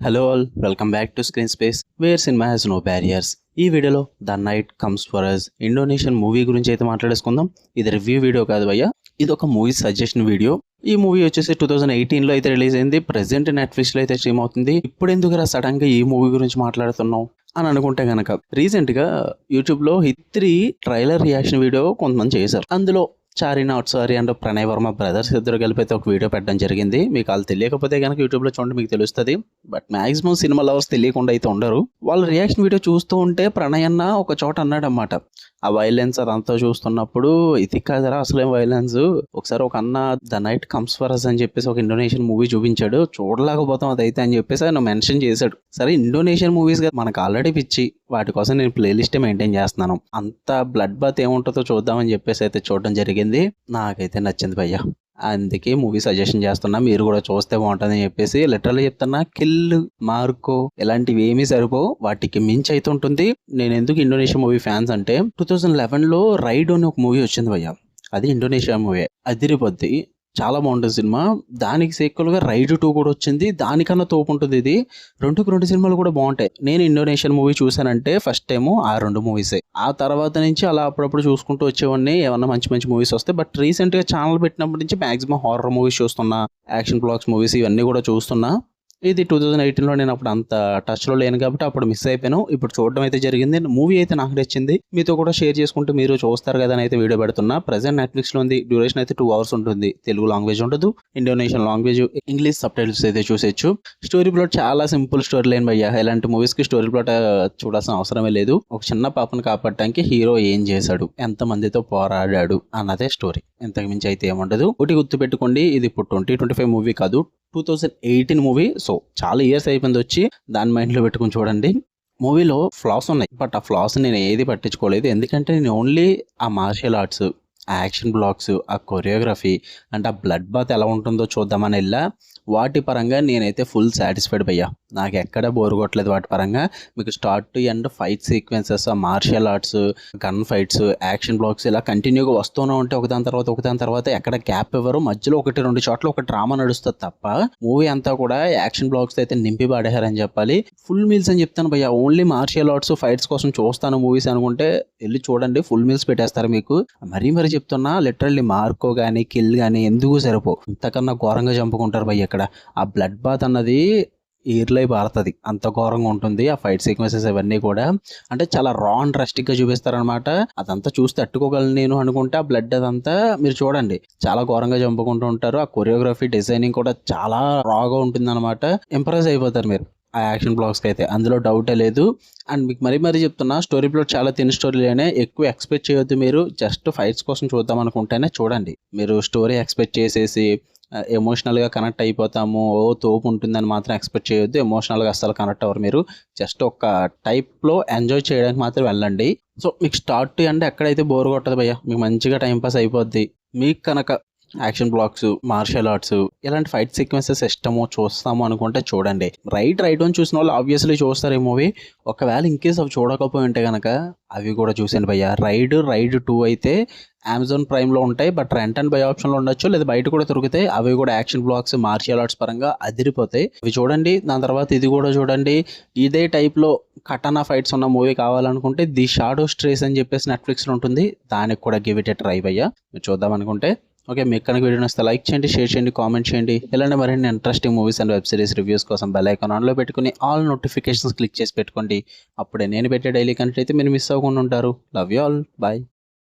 Hello all, welcome back to Screen Space where cinema has no barriers. ఈ వీడియోలో The Night Comes for Us Indonesian movie గురించి అయితే మాట్లాడేసుకుందాం. ఇది review video కాదు భయ్య, ఇది ఒక మూవీ సజెషన్ వీడియో. ఈ మూవీ వచ్చేసి 2018లో అయితే రిలీజ్ అయింది. ప్రెసెంట్ నెట్ఫ్లిక్స్లో అయితే స్ట్రీమ్ అవుతుంది. ఇప్పుడు ఎందుకు సడన్ గా ఈ మూవీ గురించి మాట్లాడుతున్నాం అని అనుకుంటే గనక, రీసెంట్ గా యూట్యూబ్ లో హిట్ 3 ట్రైలర్ రియాక్షన్ వీడియో కొంతమంది చేశారు. అందులో Chari not sorry and Pranay Varma brothers ఇద్దరు కలిపి అయితే ఒక వీడియో పెట్టడం జరిగింది. మీకు వాళ్ళు తెలియకపోతే కనుక యూట్యూబ్లో చూడండి, మీకు తెలుస్తుంది. బట్ మాక్సిమం సినిమా లవర్స్ తెలియకుండా అయితే ఉండరు. వాళ్ళ రియాక్షన్ వీడియో చూస్తూ ఉంటే ప్రణయ్ అన్న ఒక చోట అన్నాడన్నమాట, ఆ వైలెన్స్ అదంతా చూస్తున్నప్పుడు ఇది కాదరా అసలేం వైలెన్స్, ఒకసారి ఒక అన్న The Night Comes for Us అని చెప్పేసి ఒక ఇండోనేషియన్ మూవీ చూపించాడు, చూడలేకపోతాం అదైతే అని చెప్పేసి ఆయన మెన్షన్ చేశాడు. సరే, ఇండోనేషియన్ మూవీస్ గా మనకు ఆల్రెడీ పిచ్చి, వాటి కోసం నేను ప్లేలిస్ట్ మెయింటైన్ చేస్తున్నాను. అంత బ్లడ్ బాత్ ఏముంటుందో చూద్దామని చెప్పేసి అయితే చూడడం జరిగింది. నాకైతే నచ్చింది భయ్య, అందుకే మూవీ సజెషన్ చేస్తున్నా, మీరు కూడా చూస్తే బాగుంటుందని చెప్పేసి. లిటరల్లీ చెప్తున్నా, కిల్, మార్కో ఇలాంటివి ఏమీ సరిపో, వాటికి మించి అయితే ఉంటుంది. నేను ఎందుకు ఇండోనేషియా మూవీ ఫ్యాన్స్ అంటే, 2011లో రైడ్ అని ఒక మూవీ వచ్చింది భయ్య, అది ఇండోనేషియా మూవీ, అదిరిపోద్ది, చాలా బాగుంటుంది సినిమా. దానికి సీక్వెల్ గా రైడ్ 2 కూడా వచ్చింది, దానికన్నా తోపు ఉంటుంది ఇది. 2 సినిమాలు కూడా బాగుంటాయి. నేను ఇండోనేషియన్ మూవీ చూసానంటే ఫస్ట్ టైము ఆ 2 మూవీసే. ఆ తర్వాత నుంచి అలా అప్పుడప్పుడు చూసుకుంటూ వచ్చేవాడిని, ఏమన్నా మంచి మంచి మూవీస్ వస్తాయి. బట్ రీసెంట్ గా ఛానల్ పెట్టినప్పటి నుంచి మాక్సిమం హారర్ మూవీస్ చూస్తున్నా, యాక్షన్ బ్లాగ్స్ మూవీస్ ఇవన్నీ కూడా చూస్తున్నా. ఇది 2018లో నేను అప్పుడు అంత టచ్లో లేను కాబట్టి అప్పుడు మిస్ అయిపోయాను. ఇప్పుడు చూడడం అయితే జరిగింది. మూవీ అయితే నాకు నచ్చింది, మీతో కూడా షేర్ చేసుకుంటూ మీరు చూస్తారు కదా అని అయితే వీడియో పెడుతున్నా. ప్రెసెంట్ నెట్ఫ్లిక్స్లో ఉంది. డ్యూరేషన్ అయితే 2 hours ఉంటుంది. తెలుగు లాంగ్వేజ్ ఉండదు, Indonesian language, English sub titles అయితే చూసేయచ్చు. స్టోరీ ప్లాట్ చాలా సింపుల్ స్టోరీ లైన్ భయ్యా. ఇలాంటి మూవీస్కి స్టోరీ ప్లాట్ చూడాల్సిన అవసరమే లేదు. ఒక చిన్న పాపను కాపాడటానికి హీరో ఏం చేశాడు, ఎంత మందితో పోరాడాడు అన్నదే స్టోరీ, ఇంతకు మించి అయితే ఏముండదు. ఒకటి గుర్తుపెట్టుకోండి, ఇది ఇప్పుడు 2025 మూవీ కాదు, 2018 మూవీ. సో చాలా ఇయర్స్ అయిపోయింది వచ్చి, దాని మైండ్లో పెట్టుకుని చూడండి. మూవీలో ఫ్లాస్ ఉన్నాయి, బట్ ఆ ఫ్లాస్ నేను ఏది పట్టించుకోలేదు. ఎందుకంటే నేను ఓన్లీ ఆ మార్షియల్ ఆర్ట్స్, ఆ యాక్షన్ బ్లాక్స్, ఆ కొరియోగ్రఫీ అంటే ఆ బ్లడ్ బాత్ ఎలా ఉంటుందో చూద్దామని వెళ్ళా. వాటి పరంగా నేనైతే ఫుల్ సాటిస్ఫైడ్ భయ్యా, నాకు ఎక్కడ బోర్ కొట్టలేదు. వాటి పరంగా మీకు start to end fight sequences, martial arts, gun fights, action blocks ఇలా కంటిన్యూగా వస్తూనే ఉంటే ఒకదాని తర్వాత ఎక్కడ గ్యాప్ ఇవ్వరు. మధ్యలో 1-2 చోట్ల ఒక డ్రామా నడుస్తుంది తప్ప మూవీ అంతా కూడా యాక్షన్ బ్లాక్స్ అయితే నింపి పడేశారని చెప్పాలి. ఫుల్ మీల్స్ అని చెప్తాను భయ్యా. ఓన్లీ మార్షియల్ ఆర్ట్స్ ఫైట్స్ కోసం చూస్తాను మూవీస్ అనుకుంటే వెళ్ళి చూడండి, ఫుల్ మీల్స్ పెట్టేస్తారు మీకు. మరీ చెప్తున్నా, లిటరల్లీ మార్కో కానీ కిల్ కానీ ఎందుకు సరిపో, ఇంతకన్నా ఘోరంగా చంపుకుంటారు భయ్య. ఇక్కడ ఆ బ్లడ్ బాత్ అన్నది ఈర్లై పారుతుంది, అంత ఘోరంగా ఉంటుంది. ఆ ఫైట్ సీక్వెన్సెస్ ఇవన్నీ కూడా అంటే చాలా రా అండ్ డ్రాస్టిక్ గా చూపిస్తారనమాట. అదంతా చూసి తట్టుకోగలను నేను అనుకుంటే ఆ బ్లడ్ అదంతా మీరు చూడండి, చాలా ఘోరంగా చంపుకుంటూ ఉంటారు. ఆ కొరియోగ్రఫీ, డిజైనింగ్ కూడా చాలా రాగా ఉంటుంది అనమాట. ఇంప్రెస్ అయిపోతారు మీరు ఆ యాక్షన్ బ్లాగ్స్కి అయితే, అందులో డౌటే లేదు. అండ్ మీకు మరీ చెప్తున్నా, స్టోరీ ప్లాట్ చాలా తిన్ స్టోరీలోనే, ఎక్కువ ఎక్స్పెక్ట్ చేయొద్దు. మీరు జస్ట్ ఫైట్స్ కోసం చూద్దాం అనుకుంటేనే చూడండి. మీరు స్టోరీ ఎక్స్పెక్ట్ చేసేసి ఎమోషనల్గా కనెక్ట్ అయిపోతాము, తోపు ఉంటుందని మాత్రం ఎక్స్పెక్ట్ చేయొద్దు. ఎమోషనల్గా అస్సలు కనెక్ట్ అవ్వరు మీరు. జస్ట్ ఒక టైప్లో ఎంజాయ్ చేయడానికి మాత్రం వెళ్ళండి. సో మీకు స్టార్ట్ టు ఎండ్ ఎక్కడైతే బోర్ కొట్టదు భయ్య, మీకు మంచిగా టైంపాస్ అయిపోద్ది. మీకు కనుక యాక్షన్ బ్లాక్స్, మార్షల్ ఆర్ట్స్ ఇలాంటి ఫైట్ సీక్వెన్సెస్ ఇష్టమో చూస్తాము అనుకుంటే చూడండి. రైట్ అని చూసిన వాళ్ళు ఆబ్వియస్లీ చూస్తారు ఈ మూవీ. ఒకవేళ ఇన్కేస్ అవి చూడకపోయి ఉంటే కనుక అవి కూడా చూసాను భయ్య. రైడ్ 2 అయితే అమెజాన్ ప్రైమ్లో ఉంటాయి, బట్ రెంట్ అండ్ బై ఆప్షన్లో ఉండొచ్చు, లేదా బయట కూడా దొరుకుతాయి. అవి కూడా యాక్షన్ బ్లాక్స్, మార్షియల్ ఆర్ట్స్ పరంగా అదిరిపోతాయి. అవి చూడండి. దాని తర్వాత ఇది కూడా చూడండి. ఇదే టైప్లో కటానా ఫైట్స్ ఉన్న మూవీ కావాలనుకుంటే ది షాడో స్ట్రేస్ అని చెప్పేసి నెట్ఫ్లిక్స్లో ఉంటుంది, దానికి కూడా గివ్ ఇట్ ఎ ట్రై భయ్య, మీరు చూద్దాం అనుకుంటే. ఓకే, మీకు కనుక వీడియో నచ్చితే లైక్ చేయండి, షేర్ చేయండి, కామెంట్ చేయండి. ఇలాంటి మరిన్ని interesting movies and web series reviews కోసం బెల్ ఐకాన్ ఆన్లో పెట్టుకుని ఆల్ నోటిఫికేషన్స్ క్లిక్ చేసి పెట్టుకోండి. అప్పుడే నేను పెట్టే డైలీ కంటెంట్ అయితే మీరు మిస్ అవ్వకుండా ఉంటారు. Love you all, bye.